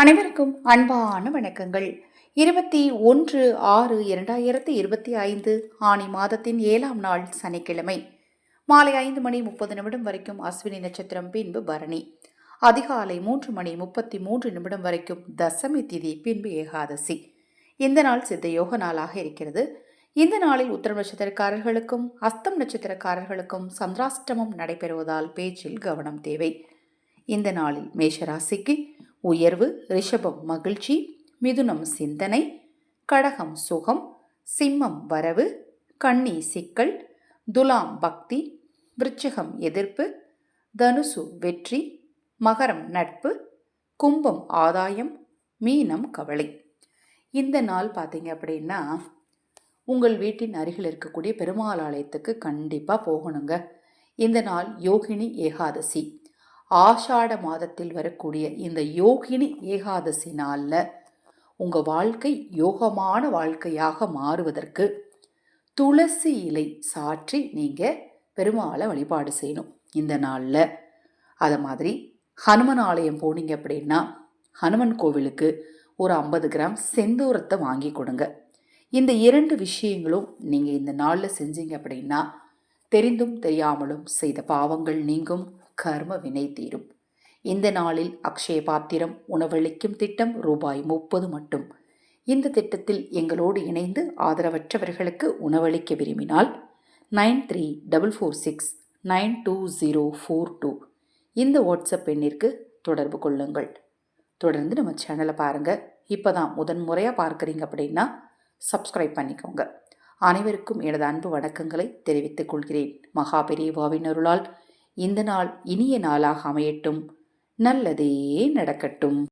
அனைவருக்கும் அன்பான வணக்கங்கள். 21/6/2025 ஆனி மாதத்தின் 7ஆம் நாள் சனிக்கிழமை மாலை 5:30 வரைக்கும் அஸ்வினி நட்சத்திரம், பின்பு பரணி. அதிகாலை 3:33 வரைக்கும் தசமி திதி, பின்பு ஏகாதசி. இந்த நாள் சித்த யோக நாளாக இருக்கிறது. இந்த நாளில் உத்திரம் நட்சத்திரக்காரர்களுக்கும் அஸ்தம் நட்சத்திரக்காரர்களுக்கும் சந்திராஷ்டமம் நடைபெறுவதால் பேச்சில் கவனம் தேவை. இந்த நாளில் மேஷராசிக்கு உயர்வு, ரிஷபம் மகிழ்ச்சி, மிதுனம் சிந்தனை, கடகம் சுகம், சிம்மம் வரவு, கன்னி சிக்கல், துலாம் பக்தி, விருச்சிகம் எதிர்ப்பு, தனுசு வெற்றி, மகரம் நட்பு, கும்பம் ஆதாயம், மீனம் கவலை. இந்த நாள் பார்த்தீங்க அப்படின்னா உங்கள் வீட்டின் அருகில் இருக்கக்கூடிய பெருமாள் ஆலயத்துக்கு கண்டிப்பாக போகணுங்க. இந்த நாள் யோகினி ஏகாதசி. ஆஷாட மாதத்தில் வரக்கூடிய இந்த யோகினி ஏகாதசி நாளில் உங்கள் வாழ்க்கை யோகமான வாழ்க்கையாக மாறுவதற்கு துளசி இலை சாற்றி நீங்கள் பெருமாளை வழிபாடு செய்யணும் இந்த நாளில். அதை மாதிரி ஹனுமன் ஆலயம் போனீங்க அப்படின்னா ஹனுமன் கோவிலுக்கு ஒரு 50 கிராம் செந்தூரத்தை வாங்கி கொடுங்க. இந்த 2 விஷயங்களும் நீங்கள் இந்த நாளில் செஞ்சீங்க அப்படின்னா தெரிந்தும் தெரியாமலும் செய்த பாவங்கள் நீங்கும், கர்ம வினை தீரும். இந்த நாளில் அக்ஷய பாத்திரம் உணவளிக்கும் திட்டம் ரூபாய் 30 மட்டும். இந்த திட்டத்தில் எங்களோடு இணைந்து ஆதரவற்றவர்களுக்கு உணவளிக்க விரும்பினால் 9344692042 இந்த வாட்ஸ்அப் எண்ணிற்கு தொடர்பு கொள்ளுங்கள். தொடர்ந்து நம்ம சேனலை பாருங்கள். இப்போ தான் முதன்முறையாக பார்க்குறீங்க அப்படின்னா சப்ஸ்கிரைப் பண்ணிக்கோங்க. அனைவருக்கும் எனது அன்பு வணக்கங்களை தெரிவித்துக் கொள்கிறேன். மகா பெரியவாவின் அருளால் இந்த நாள் இனிய நாளாக அமையட்டும். நல்லதே நடக்கட்டும்.